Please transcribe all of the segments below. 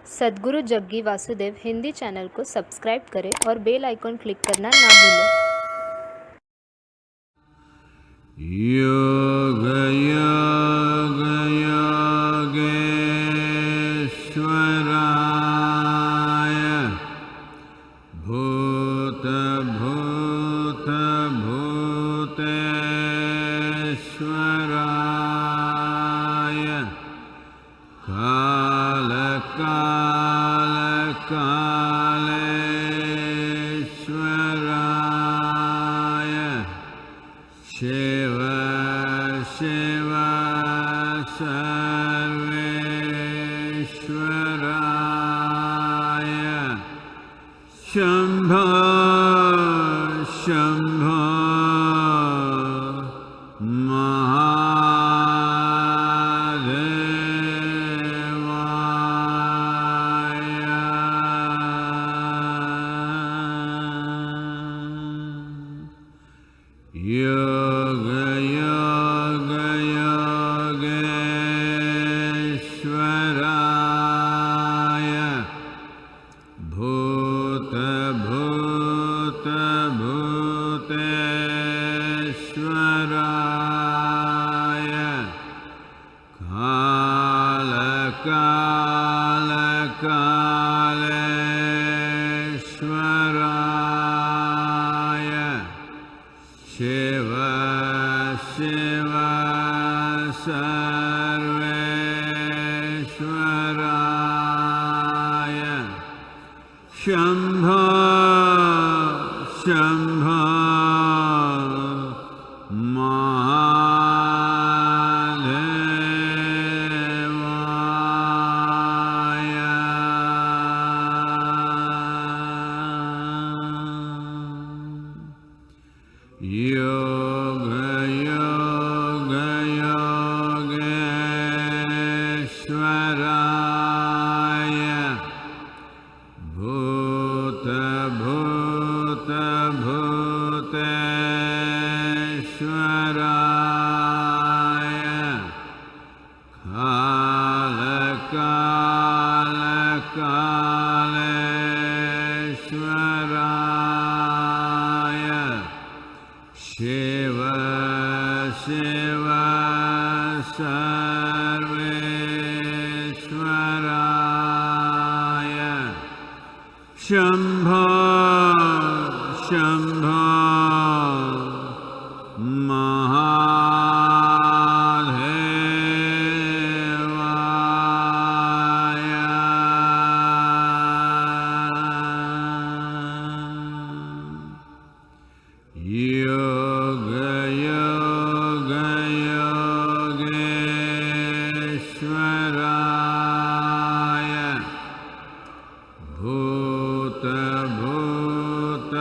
Sadhguru Jaggi Vasudev Hindi channel को subscribe करें और बेल आइकॉन क्लिक करना ना भूलें। योग योग योगेश्वराय भूत भूत भूतेश्वराय काल काल कालेश्वराय शिव शिव सर्वेश्वराय शम्भो शम्भो योग योग योगेश्वराय भूत भूत भूतेश्वराय काल काल कालेश्वराय शिव शिव सर्वेश्वराय शम्भो शम्भो योग योग योगेश्वराय भूत भूत भूतेश्वराय काल काल कालेश्वराय शिव शिव सर्वेश्वराय शम्भो शम्भो योग योग योगेश्वराय भूत भूत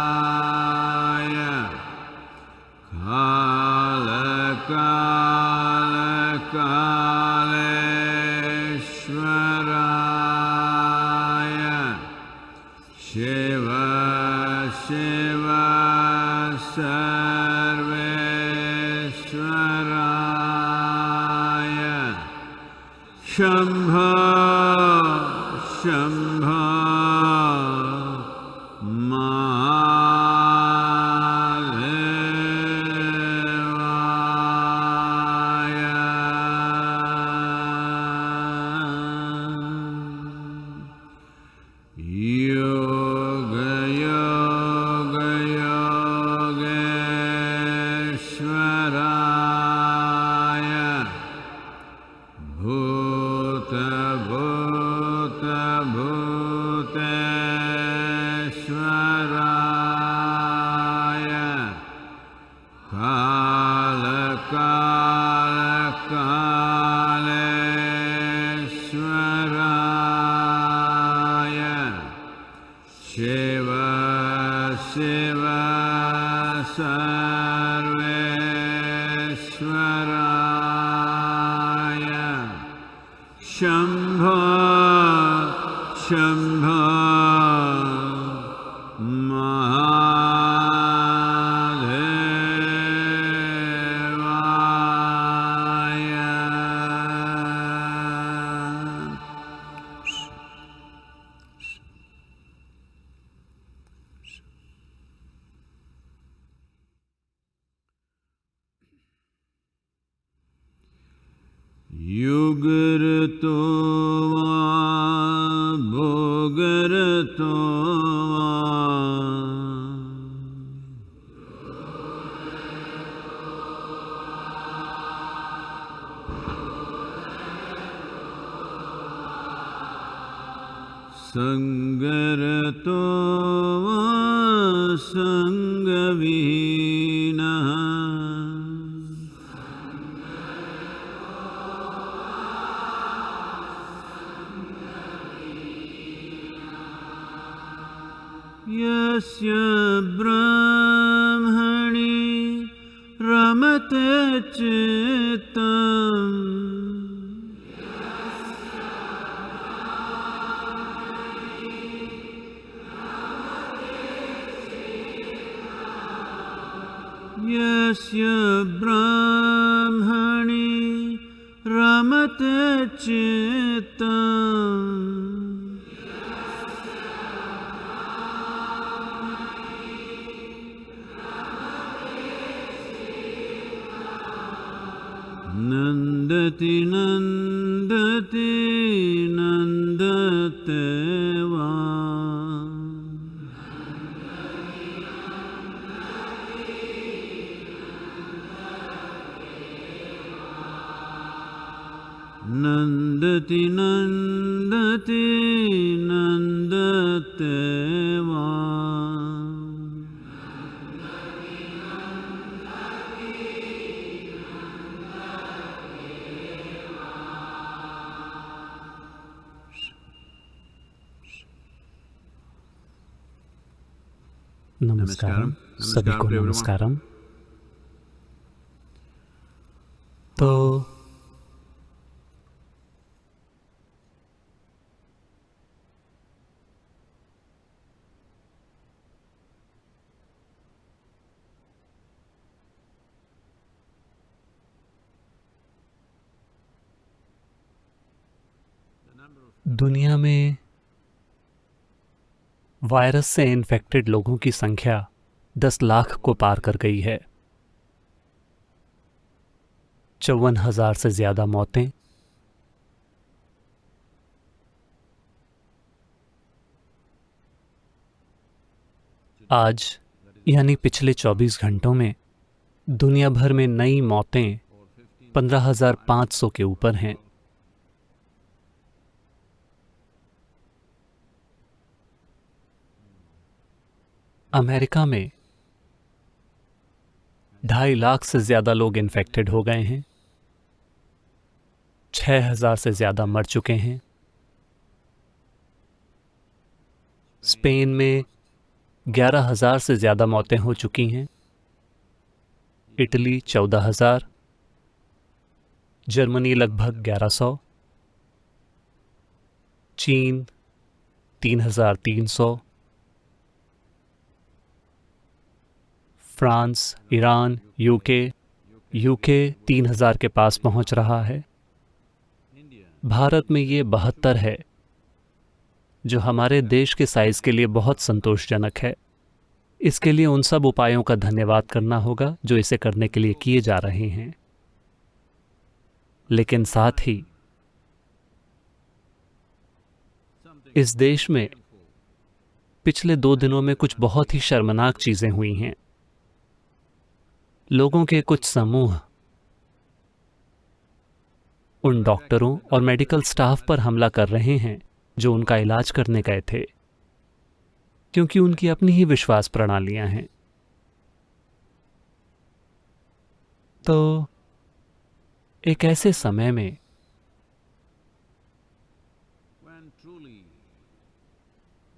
भूतेश्वराय काल काल कालेश्वराय शिव शिव सर्वेश्वराय शम्भो शम्भो योग योग योगेश्वराय भूत भूत भूतेश्वराय काल काल कालेश्वराय शिव शिव सर्वेश्वराय शम्भो शम्भो महादेवाय युगरतो वा भोगरतो वा संगरतो वा संगविहीनः यस्य ब्रह्मणि रमते चित्तम् यस्य ब्रह्मणि रमते चित्तम् नन्दति नन्दति नन्दते वा नन्दति नन्दति नन्दते वा नमस्कारम सभी को नमस्कारम। तो दुनिया में वायरस से इन्फेक्टेड लोगों की संख्या 10 लाख को पार कर गई है। 54,000 से ज्यादा मौतें, आज यानी पिछले 24 घंटों में दुनिया भर में नई मौतें 15,500 के ऊपर हैं। अमेरिका में 2.5 लाख से ज्यादा लोग इन्फेक्टेड हो गए हैं। 6,000 से ज्यादा मर चुके हैं। स्पेन में 11,000 से ज्यादा मौतें हो चुकी हैं। इटली 14,000, जर्मनी लगभग 1,100, चीन 3,300, फ्रांस, ईरान, यूके 3,000 के पास पहुंच रहा है। भारत में ये 72 है, जो हमारे देश के साइज के लिए बहुत संतोषजनक है। इसके लिए उन सब उपायों का धन्यवाद करना होगा जो इसे करने के लिए किए जा रहे हैं। लेकिन साथ ही इस देश में पिछले 2 दिनों में कुछ बहुत ही शर्मनाक चीजें हुई हैं। लोगों के कुछ समूह उन डॉक्टरों और मेडिकल स्टाफ पर हमला कर रहे हैं जो उनका इलाज करने गए थे, क्योंकि उनकी अपनी ही विश्वास प्रणालियां हैं। तो एक ऐसे समय में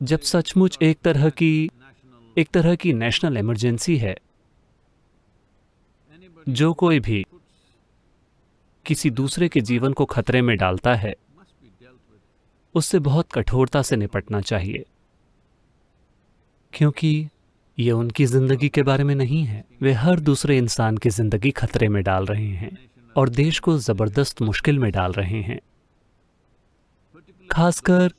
जब सचमुच एक तरह की नेशनल इमरजेंसी है, जो कोई भी किसी दूसरे के जीवन को खतरे में डालता है, उससे बहुत कठोरता से निपटना चाहिए, क्योंकि ये उनकी जिंदगी के बारे में नहीं है। वे हर दूसरे इंसान की जिंदगी खतरे में डाल रहे हैं और देश को जबरदस्त मुश्किल में डाल रहे हैं। खासकर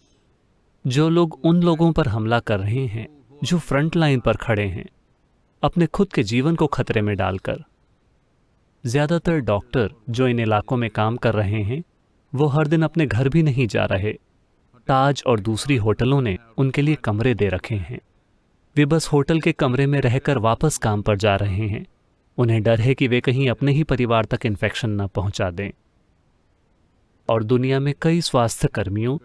जो लोग उन लोगों पर हमला कर रहे हैं जो फ्रंट लाइन पर खड़े हैं, अपने खुद के जीवन को खतरे में डालकर। ज़्यादातर डॉक्टर जो इन इलाकों में काम कर रहे हैं वो हर दिन अपने घर भी नहीं जा रहे। ताज और दूसरी होटलों ने उनके लिए कमरे दे रखे हैं। वे बस होटल के कमरे में रहकर वापस काम पर जा रहे हैं। उन्हें डर है कि वे कहीं अपने ही परिवार तक इन्फेक्शन न पहुंचा दें। और दुनिया में कई स्वास्थ्य कर्मियों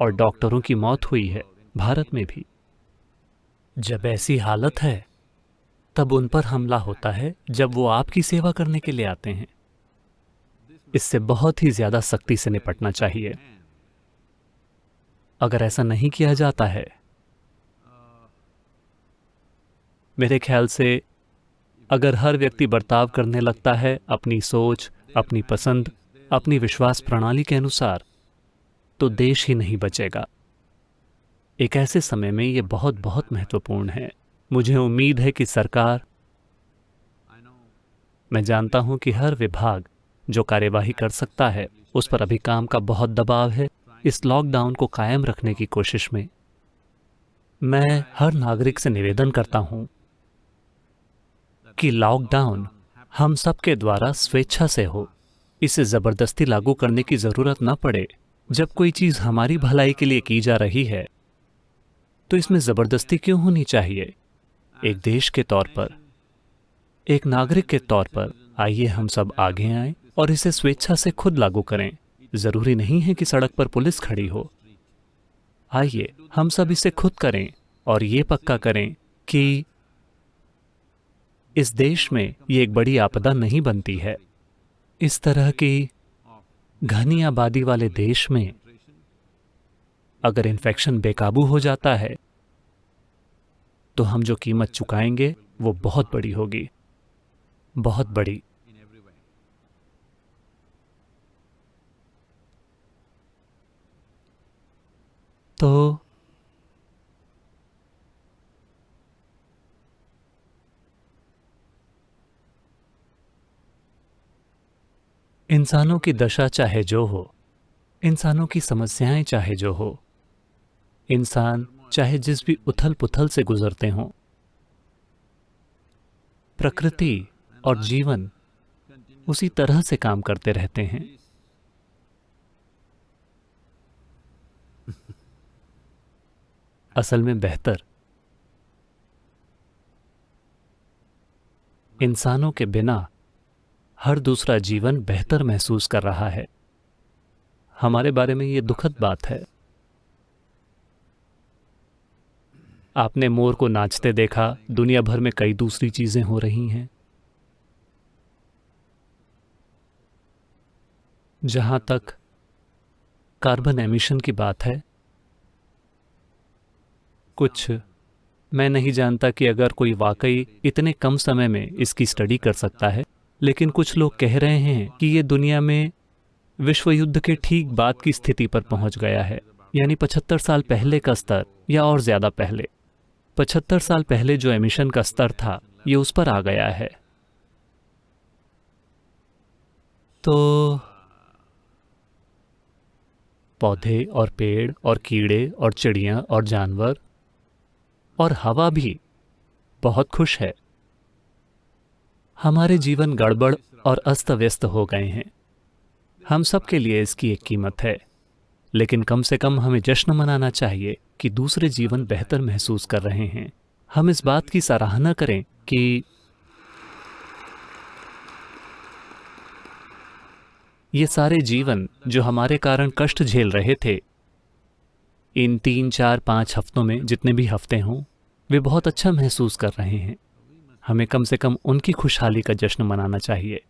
और डॉक्टरों की मौत हुई है, भारत में भी। जब ऐसी हालत है तब उन पर हमला होता है जब वो आपकी सेवा करने के लिए आते हैं। इससे बहुत ही ज्यादा सख्ती से निपटना चाहिए। अगर ऐसा नहीं किया जाता है, मेरे ख्याल से अगर हर व्यक्ति बर्ताव करने लगता है अपनी सोच, अपनी पसंद, अपनी विश्वास प्रणाली के अनुसार, तो देश ही नहीं बचेगा। एक ऐसे समय में ये बहुत बहुत महत्वपूर्ण है। मुझे उम्मीद है कि सरकार, मैं जानता हूं कि हर विभाग जो कार्यवाही कर सकता है उस पर अभी काम का बहुत दबाव है इस लॉकडाउन को कायम रखने की कोशिश में। मैं हर नागरिक से निवेदन करता हूं कि लॉकडाउन हम सबके द्वारा स्वेच्छा से हो। इसे जबरदस्ती लागू करने की जरूरत न पड़े। जब कोई चीज हमारी भलाई के लिए की जा रही है तो इसमें जबरदस्ती क्यों होनी चाहिए? एक देश के तौर पर, एक नागरिक के तौर पर आइए हम सब आगे आएं और इसे स्वेच्छा से खुद लागू करें। जरूरी नहीं है कि सड़क पर पुलिस खड़ी हो। आइए हम सब इसे खुद करें और ये पक्का करें कि इस देश में ये एक बड़ी आपदा नहीं बनती है। इस तरह की घनी आबादी वाले देश में अगर इन्फेक्शन बेकाबू हो जाता है तो हम जो कीमत चुकाएंगे वो बहुत बड़ी होगी, बहुत बड़ी। तो इंसानों की दशा चाहे जो हो, इंसानों की समस्याएं चाहे जो हो, इंसान चाहे जिस भी उथल पुथल से गुजरते हों, प्रकृति और जीवन उसी तरह से काम करते रहते हैं। असल में बेहतर इंसानों के बिना हर दूसरा जीवन बेहतर महसूस कर रहा है। हमारे बारे में ये दुखद बात है। आपने मोर को नाचते देखा, दुनिया भर में कई दूसरी चीजें हो रही हैं। जहां तक कार्बन एमिशन की बात है, कुछ मैं नहीं जानता कि अगर कोई वाकई इतने कम समय में इसकी स्टडी कर सकता है, लेकिन कुछ लोग कह रहे हैं कि ये दुनिया में विश्व युद्ध के ठीक बाद की स्थिति पर पहुंच गया है। यानी 75 साल पहले का स्तर या और ज्यादा पहले। 75 साल पहले जो एमिशन का स्तर था ये उस पर आ गया है। तो पौधे और पेड़ और कीड़े और चिड़ियां और जानवर और हवा भी बहुत खुश है। हमारे जीवन गड़बड़ और अस्त व्यस्त हो गए हैं। हम सब के लिए इसकी एक कीमत है, लेकिन कम से कम हमें जश्न मनाना चाहिए कि दूसरे जीवन बेहतर महसूस कर रहे हैं। हम इस बात की सराहना करें कि ये सारे जीवन जो हमारे कारण कष्ट झेल रहे थे, इन 3, 4, 5 हफ्तों में जितने भी हफ्ते हों, वे बहुत अच्छा महसूस कर रहे हैं। हमें कम से कम उनकी खुशहाली का जश्न मनाना चाहिए।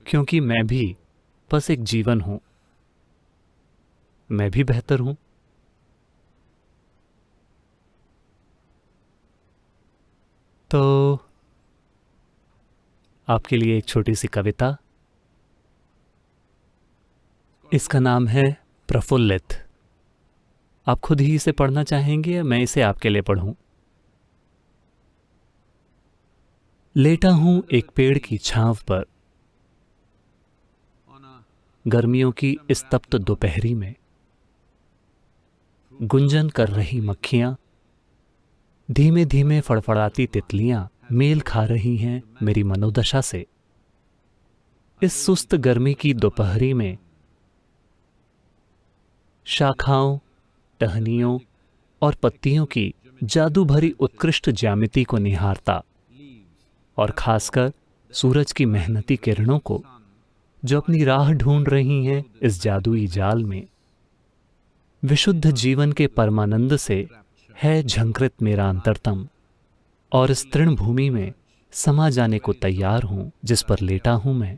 क्योंकि मैं भी बस एक जीवन हूं, मैं भी बेहतर हूं। तो आपके लिए एक छोटी सी कविता। इसका नाम है प्रफुल्लित। आप खुद ही इसे पढ़ना चाहेंगे या मैं इसे आपके लिए पढ़ूं? लेटा हूं एक पेड़ की छांव पर, गर्मियों की इस तप्त दोपहरी में। गुंजन कर रही मक्खियां, धीमे धीमे फड़फड़ाती तितलियां मेल खा रही हैं मेरी मनोदशा से। इस सुस्त गर्मी की दोपहरी में शाखाओं, टहनियों और पत्तियों की जादू भरी उत्कृष्ट ज्यामिति को निहारता, और खासकर सूरज की मेहनती किरणों को जो अपनी राह ढूंढ रही हैं इस जादुई जाल में, विशुद्ध जीवन के परमानंद से है झंकृत मेरा अंतरतम, और इस तृणभूमि में समा जाने को तैयार हूं जिस पर लेटा हूं मैं।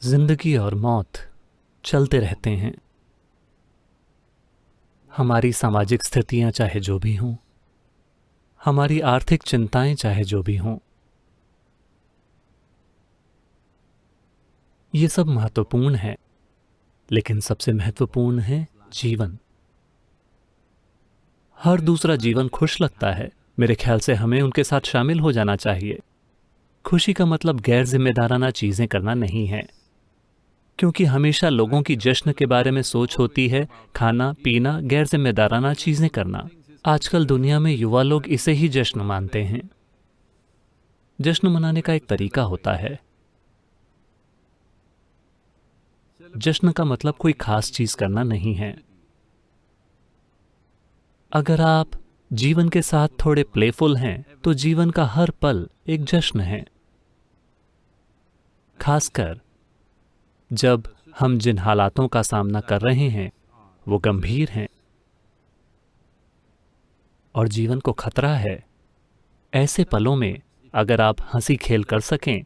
जिंदगी और मौत चलते रहते हैं। हमारी सामाजिक स्थितियां चाहे जो भी हों, हमारी आर्थिक चिंताएं चाहे जो भी हों, ये सब महत्वपूर्ण है, लेकिन सबसे महत्वपूर्ण है जीवन। हर दूसरा जीवन खुश लगता है। मेरे ख्याल से हमें उनके साथ शामिल हो जाना चाहिए। खुशी का मतलब गैर जिम्मेदाराना चीजें करना नहीं है, क्योंकि हमेशा लोगों की जश्न के बारे में सोच होती है, खाना पीना, गैर जिम्मेदाराना चीजें करना। आजकल दुनिया में युवा लोग इसे ही जश्न मानते हैं। जश्न मनाने का एक तरीका होता है। जश्न का मतलब कोई खास चीज करना नहीं है। अगर आप जीवन के साथ थोड़े प्लेफुल हैं तो जीवन का हर पल एक जश्न है, खासकर जब हम जिन हालातों का सामना कर रहे हैं वो गंभीर हैं और जीवन को खतरा है। ऐसे पलों में अगर आप हंसी खेल कर सकें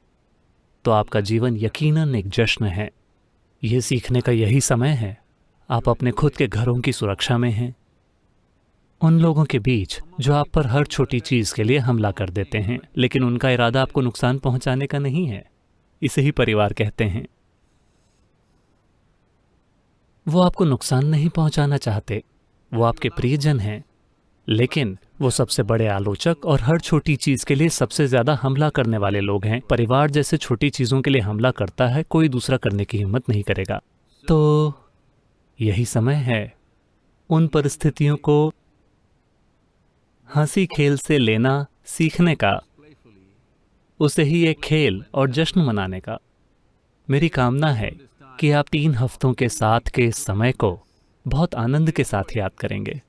तो आपका जीवन यकीनन एक जश्न है। यह सीखने का यही समय है। आप अपने खुद के घरों की सुरक्षा में हैं, उन लोगों के बीच जो आप पर हर छोटी चीज के लिए हमला कर देते हैं, लेकिन उनका इरादा आपको नुकसान पहुंचाने का नहीं है। इसे ही परिवार कहते हैं। वो आपको नुकसान नहीं पहुंचाना चाहते, वो आपके प्रियजन हैं, लेकिन वो सबसे बड़े आलोचक और हर छोटी चीज के लिए सबसे ज्यादा हमला करने वाले लोग हैं। परिवार जैसे छोटी चीजों के लिए हमला करता है, कोई दूसरा करने की हिम्मत नहीं करेगा। तो यही समय है उन परिस्थितियों को हंसी खेल से लेना सीखने का, उसे ही एक खेल और जश्न मनाने का। मेरी कामना है कि आप 3 हफ्तों के साथ के इस समय को बहुत आनंद के साथ याद करेंगे।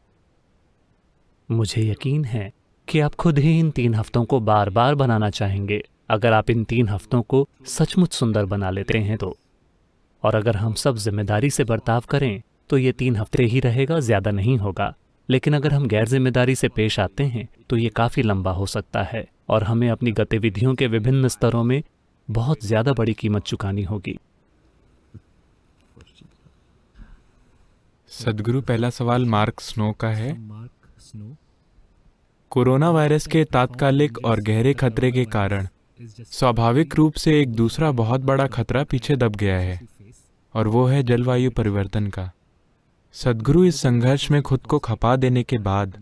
मुझे यकीन है कि आप खुद ही इन 3 हफ्तों को बार बार बनाना चाहेंगे, अगर आप इन 3 हफ्तों को सचमुच सुंदर बना लेते हैं तो। और अगर हम सब जिम्मेदारी से बर्ताव करें तो ये 3 हफ्ते ही रहेगा, ज्यादा नहीं होगा। लेकिन अगर हम गैर जिम्मेदारी से पेश आते हैं तो ये काफी लंबा हो सकता है और हमें अपनी गतिविधियों के विभिन्न स्तरों में बहुत ज्यादा बड़ी कीमत चुकानी होगी। सदगुरु, पहला सवाल मार्क स्नो का है। कोरोना वायरस के तात्कालिक और गहरे खतरे के कारण स्वाभाविक रूप से एक दूसरा बहुत बड़ा खतरा पीछे दब गया है, और वो है जलवायु परिवर्तन का। सदगुरु, इस संघर्ष में खुद को खपा देने के बाद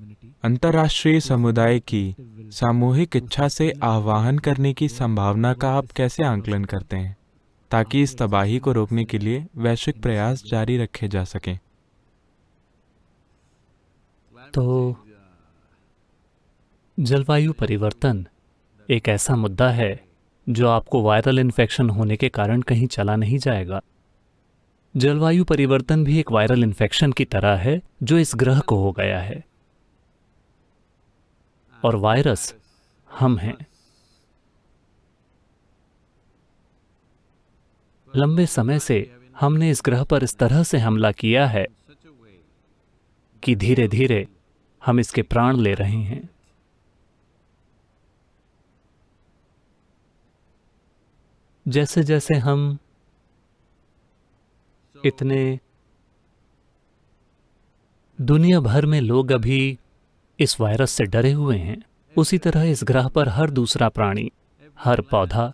अंतर्राष्ट्रीय समुदाय की सामूहिक इच्छा से आह्वान करने की संभावना का आप कैसे आंकलन करते हैं, ताकि इस तबाही को रोकने के लिए वैश्विक प्रयास जारी रखे जा सकें? तो जलवायु परिवर्तन एक ऐसा मुद्दा है जो आपको वायरल इन्फेक्शन होने के कारण कहीं चला नहीं जाएगा। जलवायु परिवर्तन भी एक वायरल इन्फेक्शन की तरह है जो इस ग्रह को हो गया है, और वायरस हम हैं। लंबे समय से हमने इस ग्रह पर इस तरह से हमला किया है कि धीरे धीरे हम इसके प्राण ले रहे हैं। जैसे जैसे हम इतने दुनिया भर में लोग अभी इस वायरस से डरे हुए हैं, उसी तरह इस ग्रह पर हर दूसरा प्राणी, हर पौधा,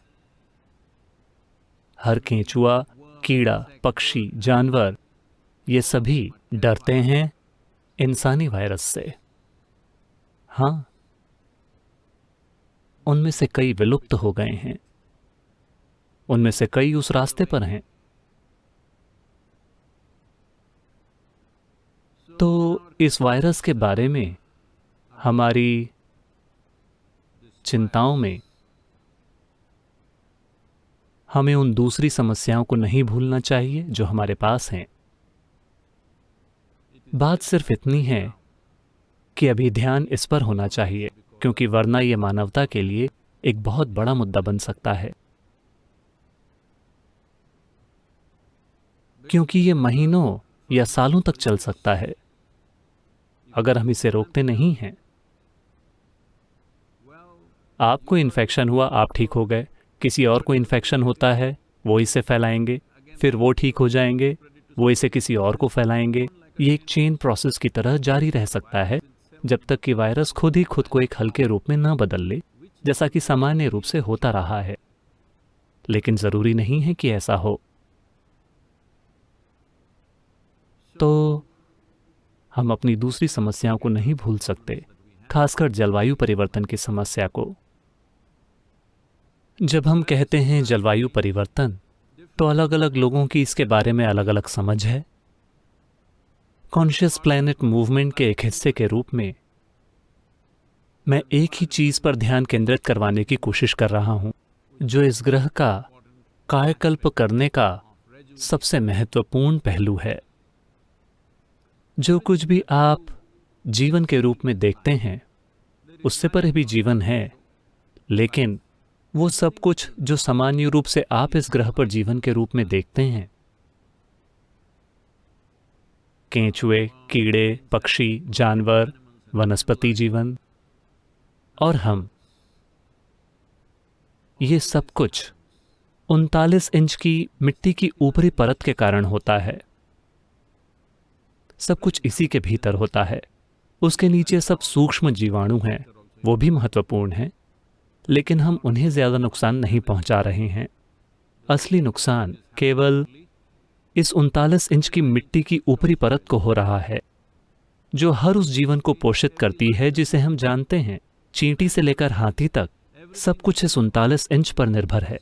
हर केंचुआ, कीड़ा, पक्षी, जानवर, ये सभी डरते हैं इंसानी वायरस से। हाँ, उनमें से कई विलुप्त हो गए हैं, उनमें से कई उस रास्ते पर हैं। तो इस वायरस के बारे में हमारी चिंताओं में हमें उन दूसरी समस्याओं को नहीं भूलना चाहिए जो हमारे पास हैं। बात सिर्फ इतनी है कि अभी ध्यान इस पर होना चाहिए, क्योंकि वरना यह मानवता के लिए एक बहुत बड़ा मुद्दा बन सकता है, क्योंकि ये महीनों या सालों तक चल सकता है अगर हम इसे रोकते नहीं हैं। आपको इन्फेक्शन हुआ, आप ठीक हो गए, किसी और को इन्फेक्शन होता है, वो इसे फैलाएंगे, फिर वो ठीक हो जाएंगे, वो इसे किसी और को फैलाएंगे। ये एक चेन प्रोसेस की तरह जारी रह सकता है जब तक कि वायरस खुद ही खुद को एक हल्के रूप में न बदल ले, जैसा कि सामान्य रूप से होता रहा है। लेकिन जरूरी नहीं है कि ऐसा हो। तो हम अपनी दूसरी समस्याओं को नहीं भूल सकते, खासकर जलवायु परिवर्तन की समस्या को। जब हम कहते हैं जलवायु परिवर्तन, तो अलग अलग लोगों की इसके बारे में अलग अलग समझ है। कॉन्शियस प्लैनेट मूवमेंट के एक हिस्से के रूप में मैं एक ही चीज पर ध्यान केंद्रित करवाने की कोशिश कर रहा हूं, जो इस ग्रह का कायाकल्प करने का सबसे महत्वपूर्ण पहलू है। जो कुछ भी आप जीवन के रूप में देखते हैं, उससे पर भी जीवन है, लेकिन वो सब कुछ जो सामान्य रूप से आप इस ग्रह पर जीवन के रूप में देखते हैं, केंचुए, कीड़े, पक्षी, जानवर, वनस्पति जीवन और हम, ये सब कुछ 39 इंच की मिट्टी की ऊपरी परत के कारण होता है। सब कुछ इसी के भीतर होता है। उसके नीचे सब सूक्ष्म जीवाणु हैं, वो भी महत्वपूर्ण हैं, लेकिन हम उन्हें ज्यादा नुकसान नहीं पहुंचा रहे हैं। असली नुकसान केवल इस 39 इंच की मिट्टी की ऊपरी परत को हो रहा है, जो हर उस जीवन को पोषित करती है जिसे हम जानते हैं। चींटी से लेकर हाथी तक सब कुछ इस 39 इंच पर निर्भर है।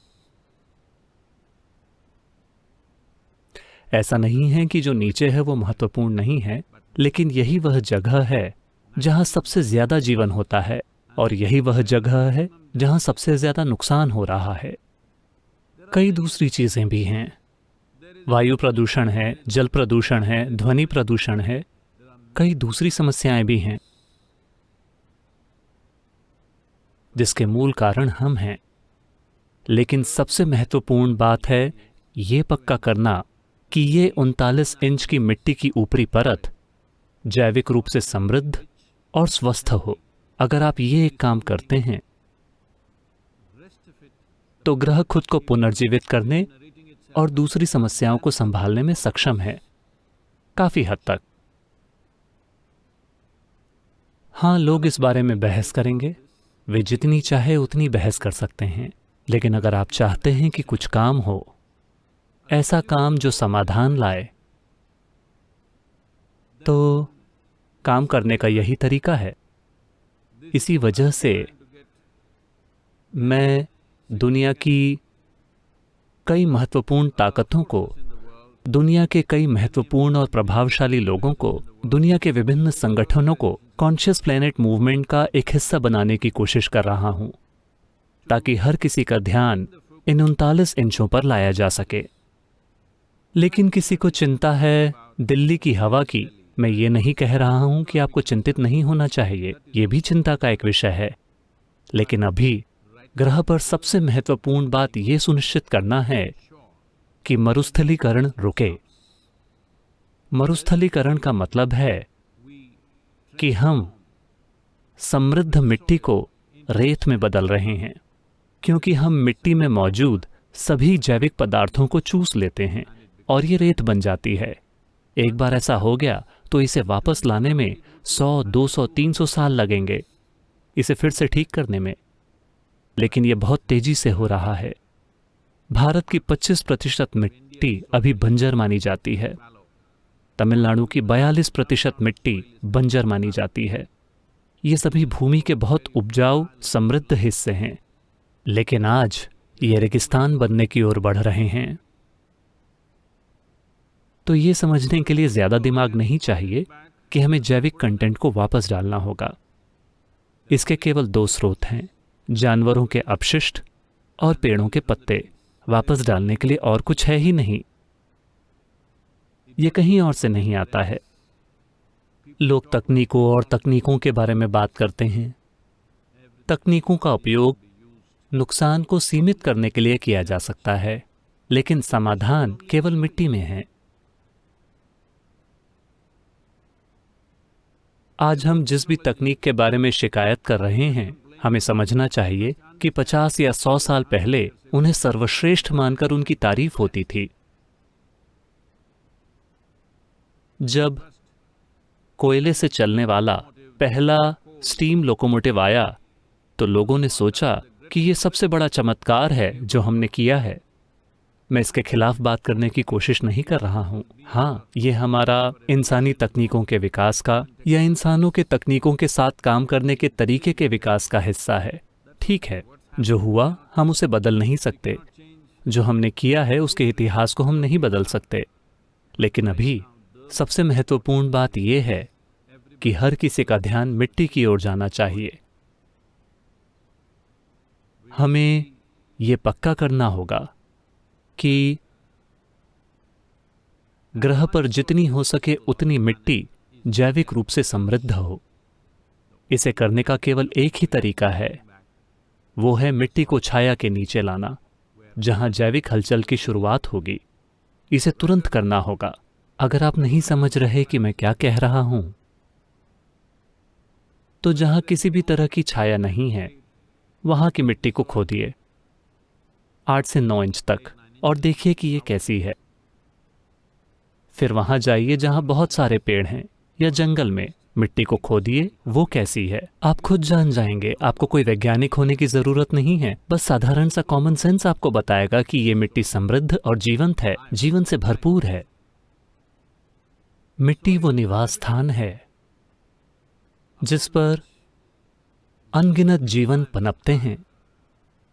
ऐसा नहीं है कि जो नीचे है वो महत्वपूर्ण नहीं है, लेकिन यही वह जगह है जहां सबसे ज्यादा जीवन होता है, और यही वह जगह है जहां सबसे ज्यादा नुकसान हो रहा है। कई दूसरी चीजें भी हैं। वायु प्रदूषण है, जल प्रदूषण है, ध्वनि प्रदूषण है, कई दूसरी समस्याएं भी हैं जिसके मूल कारण हम हैं। लेकिन सबसे महत्वपूर्ण बात है ये पक्का करना कि ये 39 इंच की मिट्टी की ऊपरी परत जैविक रूप से समृद्ध और स्वस्थ हो। अगर आप ये एक काम करते हैं तो ग्रह खुद को पुनर्जीवित करने और दूसरी समस्याओं को संभालने में सक्षम है, काफी हद तक। हाँ, लोग इस बारे में बहस करेंगे, वे जितनी चाहे उतनी बहस कर सकते हैं, लेकिन अगर आप चाहते हैं कि कुछ काम हो, ऐसा काम जो समाधान लाए, तो काम करने का यही तरीका है। इसी वजह से मैं दुनिया की कई महत्वपूर्ण ताकतों को, दुनिया के कई महत्वपूर्ण और प्रभावशाली लोगों को, दुनिया के विभिन्न संगठनों को कॉन्शियस प्लैनेट मूवमेंट का एक हिस्सा बनाने की कोशिश कर रहा हूं, ताकि हर किसी का ध्यान इन 39 इंचों पर लाया जा सके। लेकिन किसी को चिंता है दिल्ली की हवा की, मैं ये नहीं कह रहा हूं कि आपको चिंतित नहीं होना चाहिए, ये भी चिंता का एक विषय है। लेकिन अभी ग्रह पर सबसे महत्वपूर्ण बात यह सुनिश्चित करना है कि मरुस्थलीकरण रुके। मरुस्थलीकरण का मतलब है कि हम समृद्ध मिट्टी को रेत में बदल रहे हैं, क्योंकि हम मिट्टी में मौजूद सभी जैविक पदार्थों को चूस लेते हैं और ये रेत बन जाती है। एक बार ऐसा हो गया तो इसे वापस लाने में 100, 200, 300 साल लगेंगे, इसे फिर से ठीक करने में। लेकिन यह बहुत तेजी से हो रहा है। भारत की 25% मिट्टी अभी बंजर मानी जाती है। तमिलनाडु की 42% मिट्टी बंजर मानी जाती है। ये सभी भूमि के बहुत उपजाऊ समृद्ध हिस्से हैं, लेकिन आज ये रेगिस्तान बनने की ओर बढ़ रहे हैं। तो ये समझने के लिए ज्यादा दिमाग नहीं चाहिए कि हमें जैविक कंटेंट को वापस डालना होगा। इसके केवल दो स्रोत हैं, जानवरों के अपशिष्ट और पेड़ों के पत्ते। वापस डालने के लिए और कुछ है ही नहीं। ये कहीं और से नहीं आता है। लोग तकनीकों और तकनीकों के बारे में बात करते हैं। तकनीकों का उपयोग नुकसान को सीमित करने के लिए किया जा सकता है, लेकिन समाधान केवल मिट्टी में है। आज हम जिस भी तकनीक के बारे में शिकायत कर रहे हैं, हमें समझना चाहिए कि 50 या 100 साल पहले उन्हें सर्वश्रेष्ठ मानकर उनकी तारीफ होती थी। जब कोयले से चलने वाला पहला स्टीम लोकोमोटिव आया तो लोगों ने सोचा कि यह सबसे बड़ा चमत्कार है जो हमने किया है। मैं इसके खिलाफ बात करने की कोशिश नहीं कर रहा हूं। हाँ, यह हमारा इंसानी तकनीकों के विकास का या इंसानों के तकनीकों के साथ काम करने के तरीके के विकास का हिस्सा है। ठीक है, जो हुआ हम उसे बदल नहीं सकते। जो हमने किया है उसके इतिहास को हम नहीं बदल सकते। लेकिन अभी सबसे महत्वपूर्ण बात यह है कि हर किसी का ध्यान मिट्टी की ओर जाना चाहिए। हमें यह पक्का करना होगा कि ग्रह पर जितनी हो सके उतनी मिट्टी जैविक रूप से समृद्ध हो। इसे करने का केवल एक ही तरीका है, वो है मिट्टी को छाया के नीचे लाना, जहां जैविक हलचल की शुरुआत होगी। इसे तुरंत करना होगा। अगर आप नहीं समझ रहे कि मैं क्या कह रहा हूं, तो जहां किसी भी तरह की छाया नहीं है, वहां की मिट्टी को खोदिए 8 से 9 इंच तक और देखिए कि ये कैसी है। फिर वहां जाइए जहां बहुत सारे पेड़ हैं या जंगल में, मिट्टी को खोदिए, वो कैसी है। आप खुद जान जाएंगे। आपको कोई वैज्ञानिक होने की जरूरत नहीं है। बस साधारण सा कॉमन सेंस आपको बताएगा कि ये मिट्टी समृद्ध और जीवंत है, जीवन से भरपूर है। मिट्टी वो निवास स्थान है जिस पर अनगिनत जीवन पनपते हैं।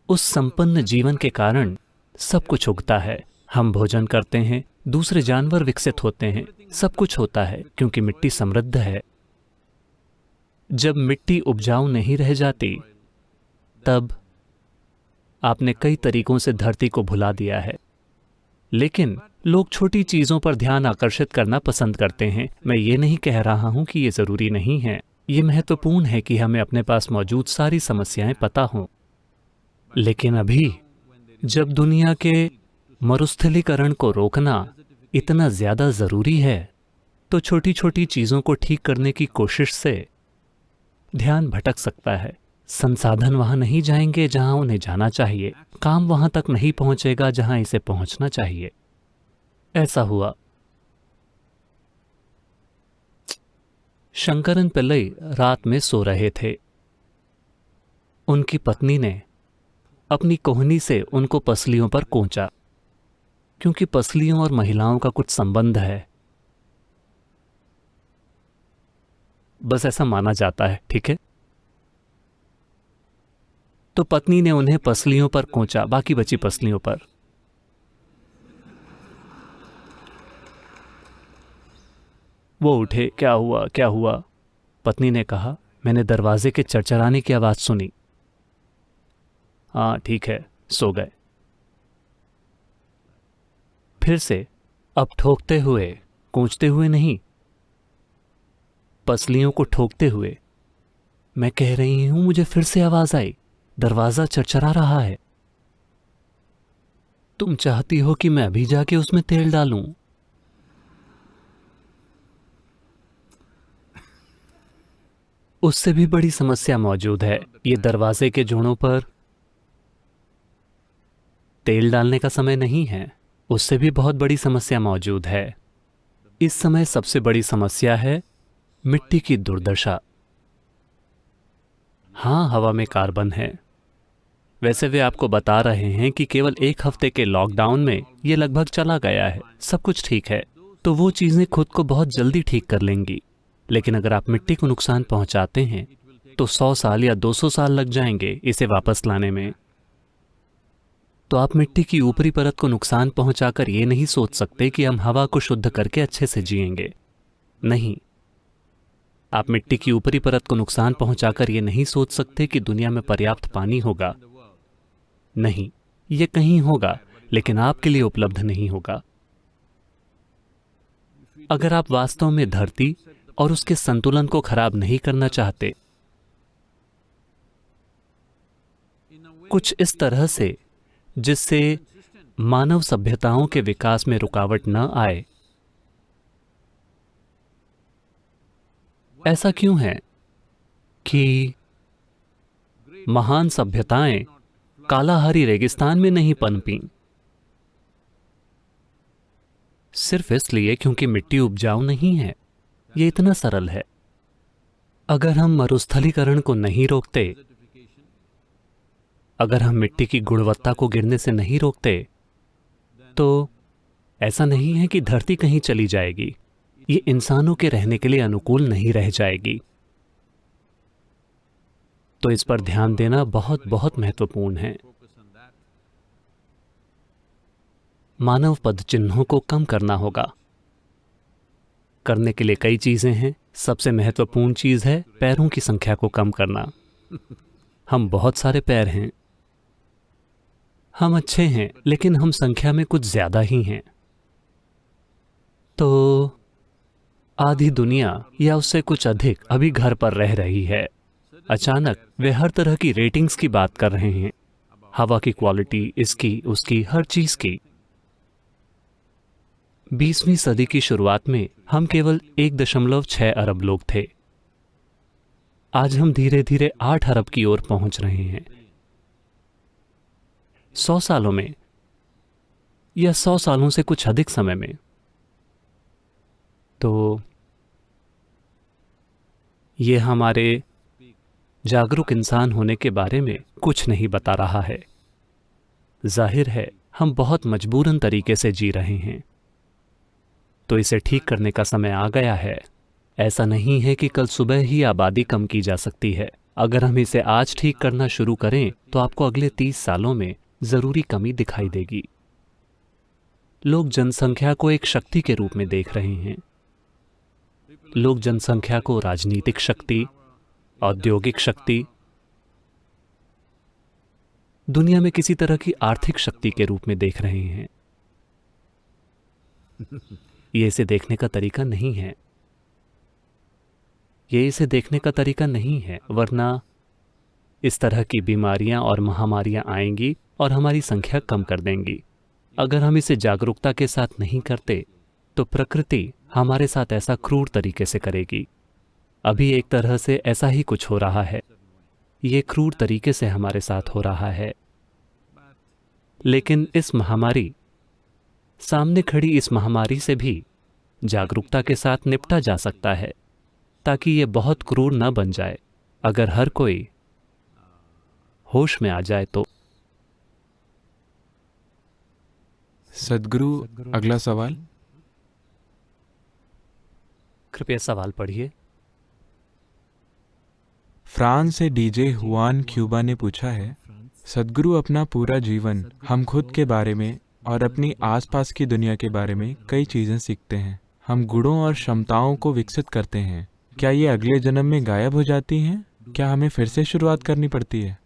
उस संपन्न जीवन के कारण सब कुछ उगता है। हम भोजन करते हैं, दूसरे जानवर विकसित होते हैं, सब कुछ होता है क्योंकि मिट्टी समृद्ध है। जब मिट्टी उपजाऊ नहीं रह जाती, तब आपने कई तरीकों से धरती को भुला दिया है। लेकिन लोग छोटी चीजों पर ध्यान आकर्षित करना पसंद करते हैं। मैं ये नहीं कह रहा हूं कि ये जरूरी नहीं है। ये महत्वपूर्ण है कि हमें अपने पास मौजूद सारी समस्याएं पता हों। लेकिन अभी जब दुनिया के मरुस्थलीकरण को रोकना इतना ज्यादा जरूरी है, तो छोटी छोटी चीजों को ठीक करने की कोशिश से ध्यान भटक सकता है। संसाधन वहां नहीं जाएंगे जहां उन्हें जाना चाहिए। काम वहां तक नहीं पहुंचेगा जहां इसे पहुंचना चाहिए। ऐसा हुआ। शंकरन पिल्लई रात में सो रहे थे। उनकी पत्नी ने अपनी कोहनी से उनको पसलियों पर कोंचा, क्योंकि पसलियों और महिलाओं का कुछ संबंध है। बस ऐसा माना जाता है, ठीक है। तो पत्नी ने उन्हें पसलियों पर कोंचा, बाकी बची पसलियों पर। वो उठे, क्या हुआ क्या हुआ? पत्नी ने कहा, मैंने दरवाजे के चरचराने की आवाज सुनी। हाँ ठीक है, सो गए। फिर से, अब ठोकते हुए, कोंचते हुए नहीं, पसलियों को ठोकते हुए। मैं कह रही हूं, मुझे फिर से आवाज आई, दरवाजा चरचरा रहा है। तुम चाहती हो कि मैं अभी जाके उसमें तेल डालूं? उससे भी बड़ी समस्या मौजूद है। ये दरवाजे के जोड़ों पर तेल डालने का समय नहीं है। उससे भी बहुत बड़ी समस्या मौजूद है। इस समय सबसे बड़ी समस्या है मिट्टी की दुर्दशा। हाँ, हवा में कार्बन है। वैसे वे आपको बता रहे हैं कि केवल 1 हफ्ते के लॉकडाउन में ये लगभग चला गया है, सब कुछ ठीक है। तो वो चीजें खुद को बहुत जल्दी ठीक कर लेंगी। लेकिन अगर आप मिट्टी को नुकसान पहुंचाते हैं तो 100 साल या 200 साल लग जाएंगे इसे वापस लाने में। तो आप मिट्टी की ऊपरी परत को नुकसान पहुंचाकर ये नहीं सोच सकते कि हम हवा को शुद्ध करके अच्छे से जिएंगे। नहीं, आप मिट्टी की ऊपरी परत को नुकसान पहुंचाकर ये नहीं सोच सकते कि दुनिया में पर्याप्त पानी होगा। नहीं, ये कहीं होगा, लेकिन आपके लिए उपलब्ध नहीं होगा। अगर आप वास्तव में धरती और उसके संतुलन को खराब नहीं करना चाहते, कुछ इस तरह से जिससे मानव सभ्यताओं के विकास में रुकावट न आए। ऐसा क्यों है कि महान सभ्यताएं कालाहारी रेगिस्तान में नहीं पनपीं? सिर्फ इसलिए क्योंकि मिट्टी उपजाऊ नहीं है। ये इतना सरल है। अगर हम मरुस्थलीकरण को नहीं रोकते, अगर हम मिट्टी की गुणवत्ता को गिरने से नहीं रोकते, तो ऐसा नहीं है कि धरती कहीं चली जाएगी। ये इंसानों के रहने के लिए अनुकूल नहीं रह जाएगी। तो इस पर ध्यान देना बहुत बहुत महत्वपूर्ण है। मानव पद चिन्हों को कम करना होगा। करने के लिए कई चीजें हैं। सबसे महत्वपूर्ण चीज है पैरों की संख्या को कम करना। हम बहुत सारे पैर हैं, हम अच्छे हैं, लेकिन हम संख्या में कुछ ज्यादा ही हैं। तो आधी दुनिया या उससे कुछ अधिक अभी घर पर रह रही है। अचानक वे हर तरह की रेटिंग्स की बात कर रहे हैं, हवा की क्वालिटी, इसकी उसकी, हर चीज की। 20वीं सदी की शुरुआत में हम केवल 1.6 अरब लोग थे। आज हम धीरे धीरे 8 अरब की ओर पहुंच रहे हैं। 100 सालों में या 100 सालों से कुछ अधिक समय में। तो ये हमारे जागरूक इंसान होने के बारे में कुछ नहीं बता रहा है। जाहिर है हम बहुत मजबूरन तरीके से जी रहे हैं, तो इसे ठीक करने का समय आ गया है। ऐसा नहीं है कि कल सुबह ही आबादी कम की जा सकती है। अगर हम इसे आज ठीक करना शुरू करें तो आपको अगले 30 सालों में जरूरी कमी दिखाई देगी। लोग जनसंख्या को एक शक्ति के रूप में देख रहे हैं। लोग जनसंख्या को राजनीतिक शक्ति, औद्योगिक शक्ति, दुनिया में किसी तरह की आर्थिक शक्ति के रूप में देख रहे हैं। ये इसे देखने का तरीका नहीं है। ये इसे देखने का तरीका नहीं है, वरना इस तरह की बीमारियां और महामारियां आएंगी और हमारी संख्या कम कर देंगी। अगर हम इसे जागरूकता के साथ नहीं करते तो प्रकृति हमारे साथ ऐसा क्रूर तरीके से करेगी। अभी एक तरह से ऐसा ही कुछ हो रहा है। ये क्रूर तरीके से हमारे साथ हो रहा है। लेकिन इस महामारी, सामने खड़ी इस महामारी से भी जागरूकता के साथ निपटा जा सकता है, ताकि ये बहुत क्रूर न बन जाए। अगर हर कोई होश में आ जाए तो। सदगुरु, अगला सवाल। कृपया सवाल पढ़िए। फ्रांस से डीजे हुआन क्यूबा ने पूछा है, सदगुरु, अपना पूरा जीवन हम खुद के बारे में और अपनी आसपास की दुनिया के बारे में कई चीज़ें सीखते हैं। हम गुणों और क्षमताओं को विकसित करते हैं। क्या ये अगले जन्म में गायब हो जाती हैं? क्या हमें फिर से शुरुआत करनी पड़ती है?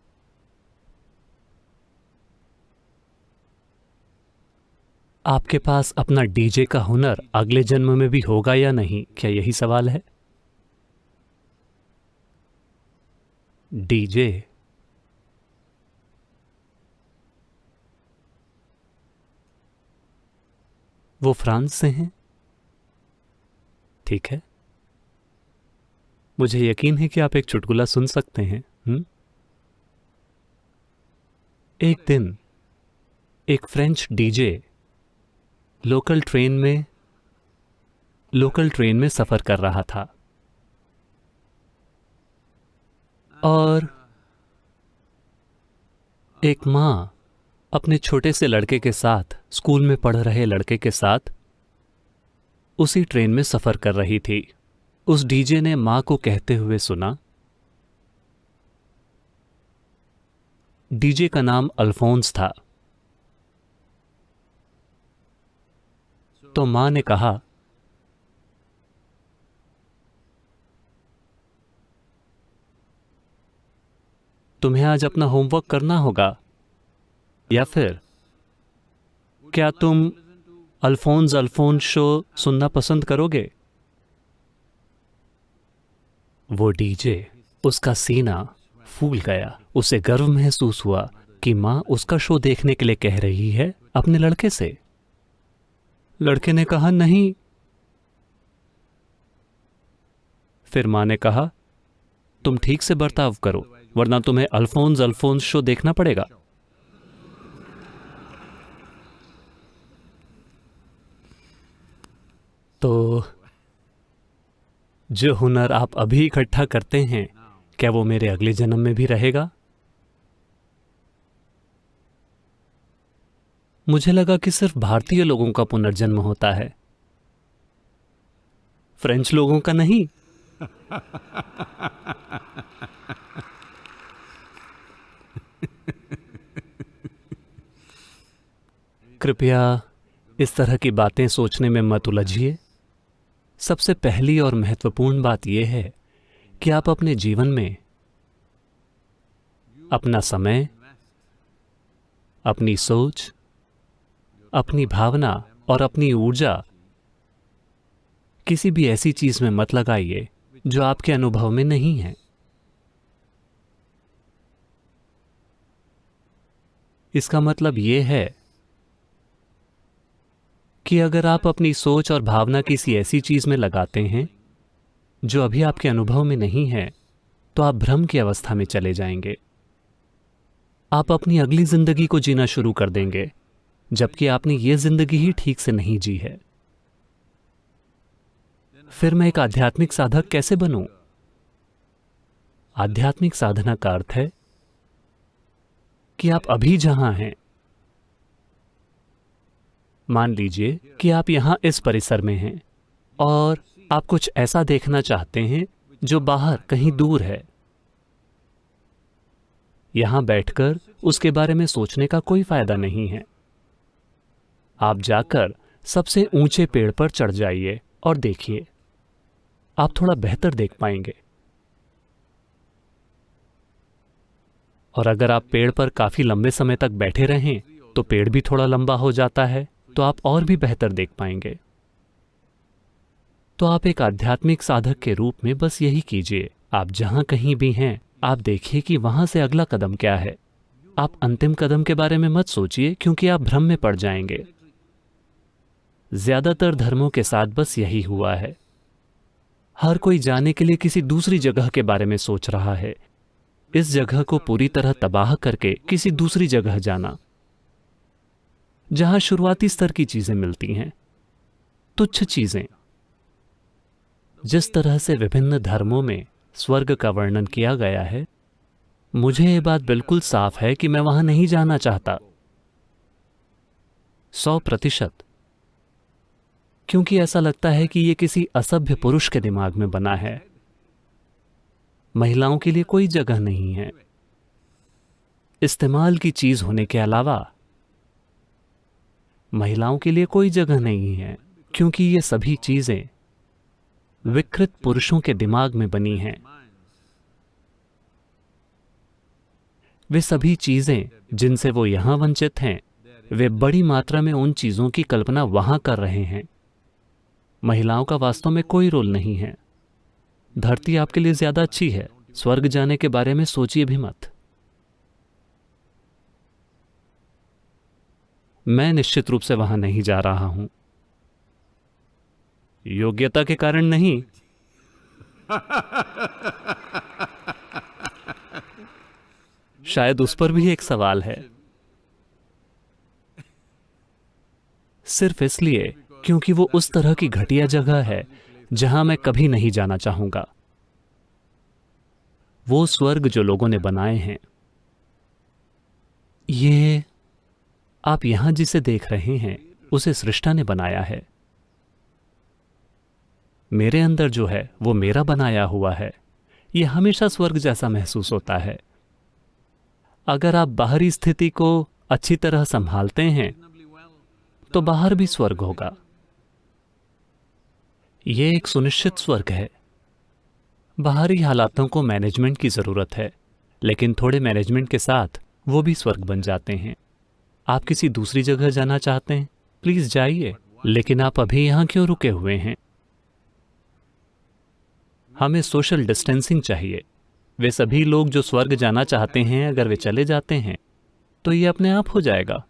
आपके पास अपना डीजे का हुनर अगले जन्म में भी होगा या नहीं, क्या यही सवाल है? डीजे वो फ्रांस से हैं, ठीक है। मुझे यकीन है कि आप एक चुटकुला सुन सकते हैं। एक दिन एक फ्रेंच डीजे लोकल ट्रेन में सफर कर रहा था और एक माँ अपने छोटे से लड़के के साथ, स्कूल में पढ़ रहे लड़के के साथ उसी ट्रेन में सफर कर रही थी। उस डीजे ने माँ को कहते हुए सुना। डीजे का नाम अल्फोंस था। तो माँ ने कहा, तुम्हें आज अपना होमवर्क करना होगा, या फिर क्या तुम अल्फोंस शो सुनना पसंद करोगे? वो डीजे, उसका सीना फूल गया। उसे गर्व महसूस हुआ कि माँ उसका शो देखने के लिए कह रही है अपने लड़के से। लड़के ने कहा नहीं। फिर माँ ने कहा तुम ठीक से बर्ताव करो, वरना तुम्हें अल्फोंस शो देखना पड़ेगा। तो जो हुनर आप अभी इकट्ठा करते हैं, क्या वो मेरे अगले जन्म में भी रहेगा? मुझे लगा कि सिर्फ भारतीय लोगों का पुनर्जन्म होता है, फ्रेंच लोगों का नहीं। कृपया इस तरह की बातें सोचने में मत उलझिए। सबसे पहली और महत्वपूर्ण बात यह है कि आप अपने जीवन में अपना समय, अपनी सोच, अपनी भावना और अपनी ऊर्जा किसी भी ऐसी चीज में मत लगाइए जो आपके अनुभव में नहीं है। इसका मतलब यह है कि अगर आप अपनी सोच और भावना किसी ऐसी चीज में लगाते हैं जो अभी आपके अनुभव में नहीं है, तो आप भ्रम की अवस्था में चले जाएंगे। आप अपनी अगली जिंदगी को जीना शुरू कर देंगे, जबकि आपने ये जिंदगी ही ठीक से नहीं जी है। फिर मैं एक आध्यात्मिक साधक कैसे बनूं? आध्यात्मिक साधना का अर्थ है कि आप अभी जहां हैं, मान लीजिए कि आप यहां इस परिसर में हैं और आप कुछ ऐसा देखना चाहते हैं जो बाहर कहीं दूर है। यहां बैठकर उसके बारे में सोचने का कोई फायदा नहीं है। आप जाकर सबसे ऊंचे पेड़ पर चढ़ जाइए और देखिए, आप थोड़ा बेहतर देख पाएंगे। और अगर आप पेड़ पर काफी लंबे समय तक बैठे रहें तो पेड़ भी थोड़ा लंबा हो जाता है, तो आप और भी बेहतर देख पाएंगे। तो आप एक आध्यात्मिक साधक के रूप में बस यही कीजिए। आप जहां कहीं भी हैं, आप देखिए कि वहां से अगला कदम क्या है। आप अंतिम कदम के बारे में मत सोचिए, क्योंकि आप भ्रम में पड़ जाएंगे। ज्यादातर धर्मों के साथ बस यही हुआ है। हर कोई जाने के लिए किसी दूसरी जगह के बारे में सोच रहा है, इस जगह को पूरी तरह तबाह करके किसी दूसरी जगह जाना, जहां शुरुआती स्तर की चीजें मिलती हैं, तुच्छ चीजें। जिस तरह से विभिन्न धर्मों में स्वर्ग का वर्णन किया गया है, मुझे यह बात बिल्कुल साफ है कि मैं वहां नहीं जाना चाहता, 100%। क्योंकि ऐसा लगता है कि यह किसी असभ्य पुरुष के दिमाग में बना है। महिलाओं के लिए कोई जगह नहीं है। इस्तेमाल की चीज होने के अलावा महिलाओं के लिए कोई जगह नहीं है, क्योंकि ये सभी चीजें विकृत पुरुषों के दिमाग में बनी हैं। वे सभी चीजें जिनसे वो यहां वंचित हैं, वे बड़ी मात्रा में उन चीजों की कल्पना वहां कर रहे हैं। महिलाओं का वास्तव में कोई रोल नहीं है। धरती आपके लिए ज्यादा अच्छी है, स्वर्ग जाने के बारे में सोचिए भी मत। मैं निश्चित रूप से वहां नहीं जा रहा हूं, योग्यता के कारण नहीं। शायद उस पर भी एक सवाल है, सिर्फ इसलिए क्योंकि वो उस तरह की घटिया जगह है जहां मैं कभी नहीं जाना चाहूंगा। वो स्वर्ग जो लोगों ने बनाए हैं, ये आप यहां जिसे देख रहे हैं, उसे सृष्टा ने बनाया है। मेरे अंदर जो है वो मेरा बनाया हुआ है। यह हमेशा स्वर्ग जैसा महसूस होता है। अगर आप बाहरी स्थिति को अच्छी तरह संभालते हैं तो बाहर भी स्वर्ग होगा। यह एक सुनिश्चित स्वर्ग है। बाहरी हालातों को मैनेजमेंट की जरूरत है, लेकिन थोड़े मैनेजमेंट के साथ वो भी स्वर्ग बन जाते हैं। आप किसी दूसरी जगह जाना चाहते हैं, प्लीज जाइए, लेकिन आप अभी यहाँ क्यों रुके हुए हैं? हमें सोशल डिस्टेंसिंग चाहिए। वे सभी लोग जो स्वर्ग जाना चाहते हैं, अगर वे चले जाते हैं तो ये अपने आप हो जाएगा।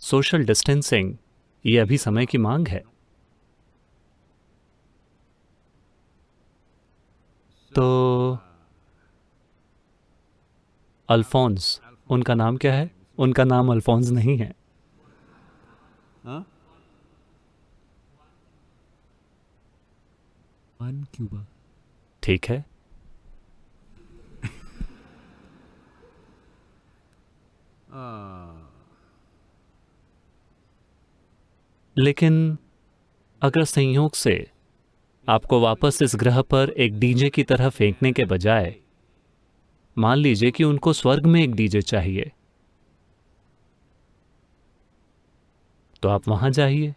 सोशल डिस्टेंसिंग ये अभी समय की मांग है। तो अल्फोंस, उनका नाम क्या है? उनका नाम अल्फोंस नहीं है। हाँ? क्यूबा। ठीक है, लेकिन अगर संयोग से आपको वापस इस ग्रह पर एक डीजे की तरह फेंकने के बजाय मान लीजिए कि उनको स्वर्ग में एक डीजे चाहिए, तो आप वहां जाइए।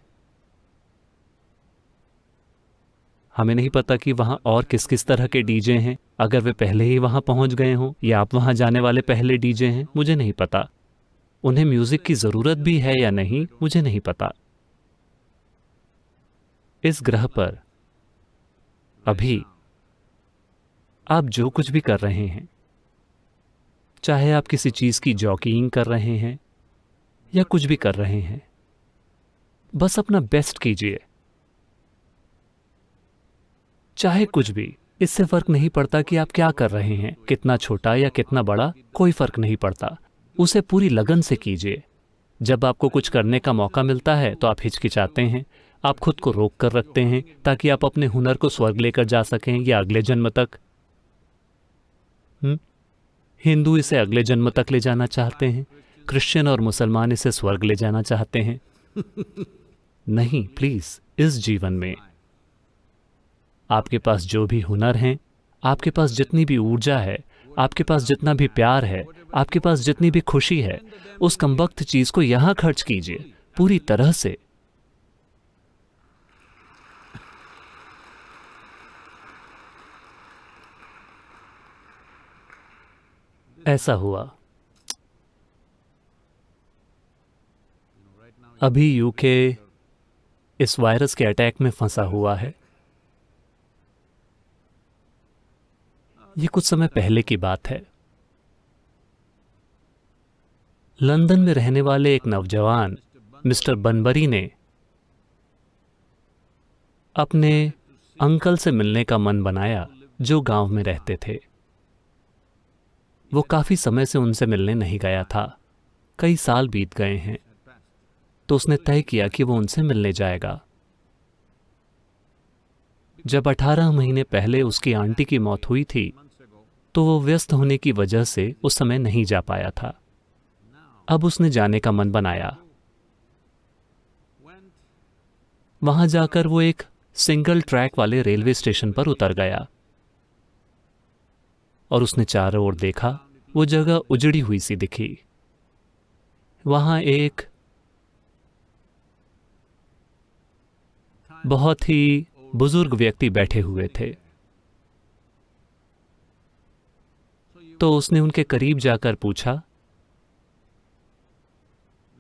हमें नहीं पता कि वहां और किस किस तरह के डीजे हैं। अगर वे पहले ही वहां पहुंच गए हों या आप वहां जाने वाले पहले डीजे हैं, मुझे नहीं पता। उन्हें म्यूजिक की जरूरत भी है या नहीं, मुझे नहीं पता। इस ग्रह पर अभी आप जो कुछ भी कर रहे हैं, चाहे आप किसी चीज की जॉकिंग कर रहे हैं या कुछ भी कर रहे हैं, बस अपना बेस्ट कीजिए। चाहे कुछ भी, इससे फर्क नहीं पड़ता कि आप क्या कर रहे हैं, कितना छोटा या कितना बड़ा, कोई फर्क नहीं पड़ता। उसे पूरी लगन से कीजिए। जब आपको कुछ करने का मौका मिलता है तो आप हिचकिचाते हैं, आप खुद को रोक कर रखते हैं ताकि आप अपने हुनर को स्वर्ग लेकर जा सकें या अगले जन्म तक। हिंदू इसे अगले जन्म तक ले जाना चाहते हैं, क्रिश्चियन और मुसलमान इसे स्वर्ग ले जाना चाहते हैं। नहीं, प्लीज, इस जीवन में आपके पास जो भी हुनर हैं, आपके पास जितनी भी ऊर्जा है, आपके पास जितना भी प्यार है, आपके पास जितनी भी खुशी है, उस कमबख्त चीज को यहां खर्च कीजिए पूरी तरह से। ऐसा हुआ। अभी यूके इस वायरस के अटैक में फंसा हुआ है। ये कुछ समय पहले की बात है। लंदन में रहने वाले एक नौजवान मिस्टर बनबरी ने अपने अंकल से मिलने का मन बनाया जो गांव में रहते थे। वो काफी समय से उनसे मिलने नहीं गया था, कई साल बीत गए हैं। तो उसने तय किया कि वो उनसे मिलने जाएगा। जब 18 महीने पहले उसकी आंटी की मौत हुई थी तो वो व्यस्त होने की वजह से उस समय नहीं जा पाया था। अब उसने जाने का मन बनाया। वहां जाकर वो एक सिंगल ट्रैक वाले रेलवे स्टेशन पर उतर गया और उसने चारों ओर देखा। वो जगह उजड़ी हुई सी दिखी। वहां एक बहुत ही बुजुर्ग व्यक्ति बैठे हुए थे। तो उसने उनके करीब जाकर पूछा,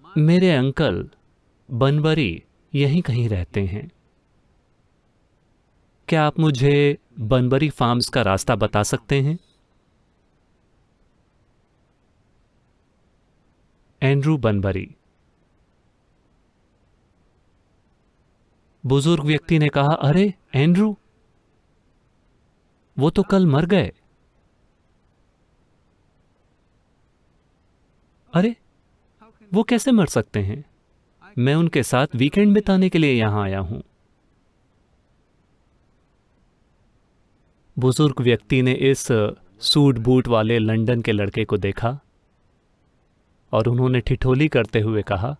मेरे अंकल बनबरी यहीं कहीं रहते हैं, क्या आप मुझे बनबरी फार्म्स का रास्ता बता सकते हैं? एंड्रू बनबरी। बुजुर्ग व्यक्ति ने कहा, अरे एंड्रू, वो तो कल मर गए। अरे वो कैसे मर सकते हैं? मैं उनके साथ वीकेंड बिताने के लिए यहां आया हूं। बुजुर्ग व्यक्ति ने इस सूट बूट वाले लंदन के लड़के को देखा और उन्होंने ठिठोली करते हुए कहा,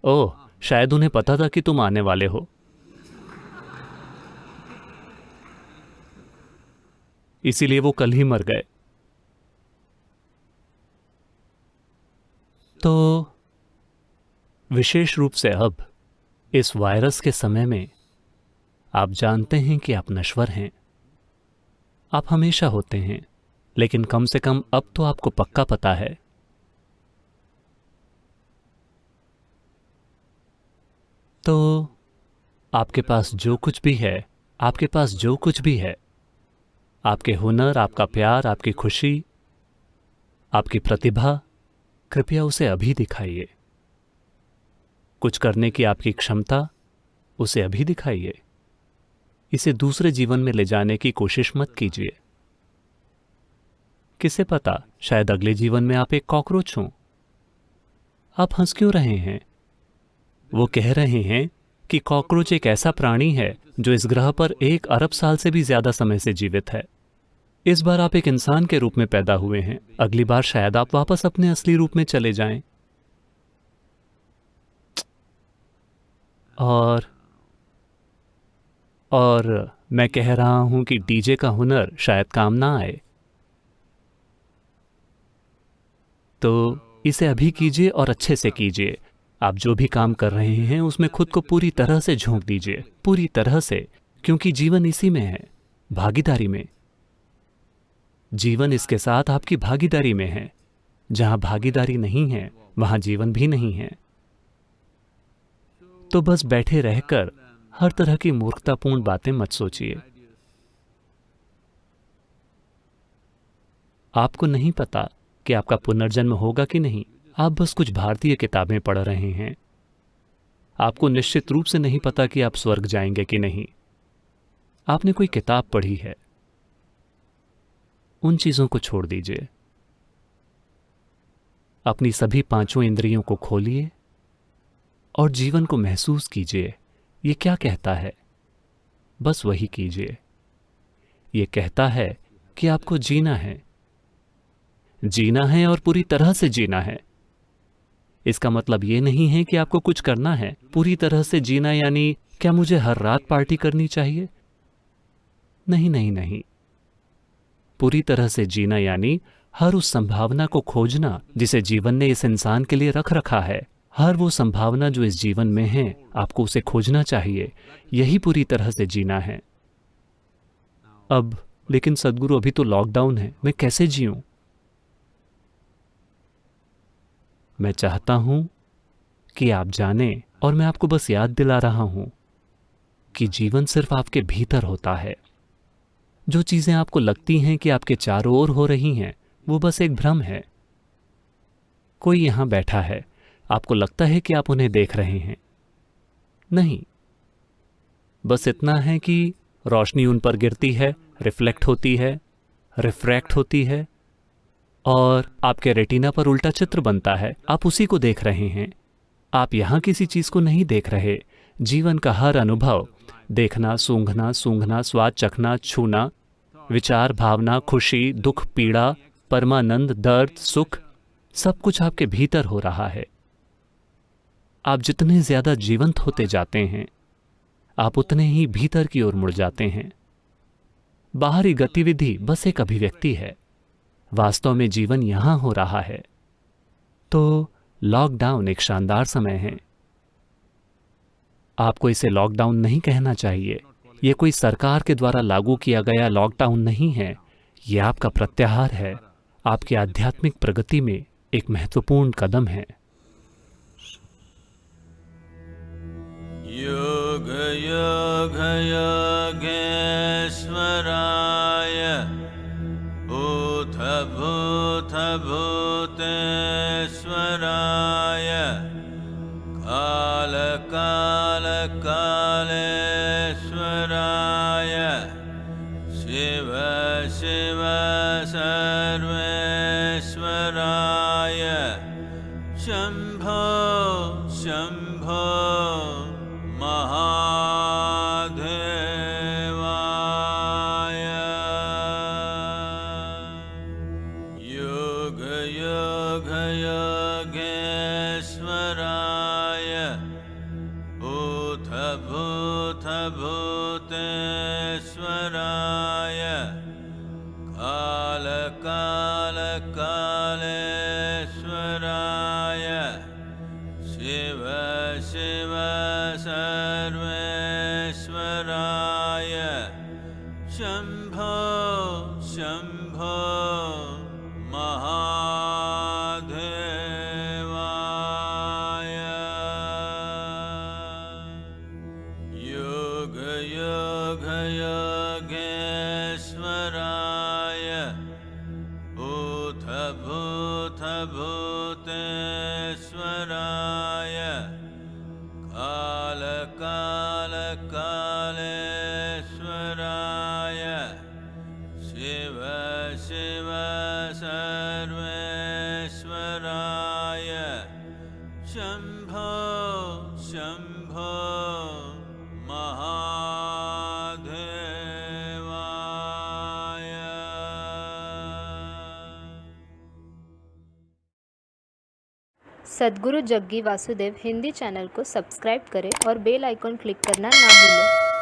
ओह, शायद उन्हें पता था कि तुम आने वाले हो, इसीलिए वो कल ही मर गए। तो विशेष रूप से अब इस वायरस के समय में आप जानते हैं कि आप नश्वर हैं। आप हमेशा होते हैं, लेकिन कम से कम अब तो आपको पक्का पता है। तो आपके पास जो कुछ भी है, आपके पास जो कुछ भी है, आपके हुनर, आपका प्यार, आपकी खुशी, आपकी प्रतिभा, कृपया उसे अभी दिखाइए। कुछ करने की आपकी क्षमता, उसे अभी दिखाइए। इसे दूसरे जीवन में ले जाने की कोशिश मत कीजिए। किसे पता, शायद अगले जीवन में आप एक कॉकरोच हों। आप हंस क्यों रहे हैं? वो कह रहे हैं कि कॉकरोच एक ऐसा प्राणी है जो इस ग्रह पर 1 अरब साल से भी ज्यादा समय से जीवित है। इस बार आप एक इंसान के रूप में पैदा हुए हैं, अगली बार शायद आप वापस अपने असली रूप में चले जाएं। और मैं कह रहा हूं कि डीजे का हुनर शायद काम ना आए। तो इसे अभी कीजिए और अच्छे से कीजिए। आप जो भी काम कर रहे हैं उसमें खुद को पूरी तरह से झोंक दीजिए, पूरी तरह से, क्योंकि जीवन इसी में है, भागीदारी में। जीवन इसके साथ आपकी भागीदारी में है। जहां भागीदारी नहीं है वहां जीवन भी नहीं है। तो बस बैठे रहकर हर तरह की मूर्खतापूर्ण बातें मत सोचिए। आपको नहीं पता कि आपका पुनर्जन्म होगा कि नहीं। आप बस कुछ भारतीय किताबें पढ़ रहे हैं। आपको निश्चित रूप से नहीं पता कि आप स्वर्ग जाएंगे कि नहीं। आपने कोई किताब पढ़ी है। उन चीजों को छोड़ दीजिए। अपनी सभी 5 इंद्रियों को खोलिए और जीवन को महसूस कीजिए। ये क्या कहता है? बस वही कीजिए। ये कहता है कि आपको जीना है, जीना है और पूरी तरह से जीना है। इसका मतलब ये नहीं है कि आपको कुछ करना है। पूरी तरह से जीना यानी क्या मुझे हर रात पार्टी करनी चाहिए? नहीं नहीं नहीं। पूरी तरह से जीना यानी हर उस संभावना को खोजना जिसे जीवन ने इस इंसान के लिए रख रखा है। हर वो संभावना जो इस जीवन में है, आपको उसे खोजना चाहिए। यही पूरी तरह से जीना है। अब लेकिन सद्गुरु, अभी तो लॉकडाउन है, मैं कैसे जीऊं? मैं चाहता हूं कि आप जानें, और मैं आपको बस याद दिला रहा हूं कि जीवन सिर्फ आपके भीतर होता है। जो चीजें आपको लगती हैं कि आपके चारों ओर हो रही हैं, वो बस एक भ्रम है। कोई यहां बैठा है, आपको लगता है कि आप उन्हें देख रहे हैं। नहीं, बस इतना है कि रोशनी उन पर गिरती है, रिफ्लेक्ट होती है, रिफ्रैक्ट होती है, और आपके रेटिना पर उल्टा चित्र बनता है। आप उसी को देख रहे हैं। आप यहां किसी चीज को नहीं देख रहे। जीवन का हर अनुभव, देखना, सूंघना, स्वाद चखना, छूना, विचार, भावना, खुशी, दुख, पीड़ा, परमानंद, दर्द, सुख, सब कुछ आपके भीतर हो रहा है। आप जितने ज्यादा जीवंत होते जाते हैं, आप उतने ही भीतर की ओर मुड़ जाते हैं। बाहरी गतिविधि बस एक अभिव्यक्ति है। वास्तव में जीवन यहां हो रहा है। तो लॉकडाउन एक शानदार समय है। आपको इसे लॉकडाउन नहीं कहना चाहिए। यह कोई सरकार के द्वारा लागू किया गया लॉकडाउन नहीं है। यह आपका प्रत्याहार है। आपकी आध्यात्मिक प्रगति में एक महत्वपूर्ण कदम है। योग योग योगेश्वराय भूत भूत भूतेश्वराय काल काल कालेश्वराय शिव शिव सर्वेश्वराय शंभो शंभो महादेवाय योग योग योगेश्वराय भूत भूत भूतेश्वराय काल काल कालेश्वराय शिव शिव सर्वेश्वराय शंभो शंभो योगेश्वराय भूतभूतभूतेश्वराय कालकालकालेश्वराय शिव शिव सर्वेश्वराय शम्भो शम्भो महादेवाय। सद्गुरु जग्गी वासुदेव हिंदी चैनल को सब्सक्राइब करें और बेल आइकॉन क्लिक करना ना भूलें।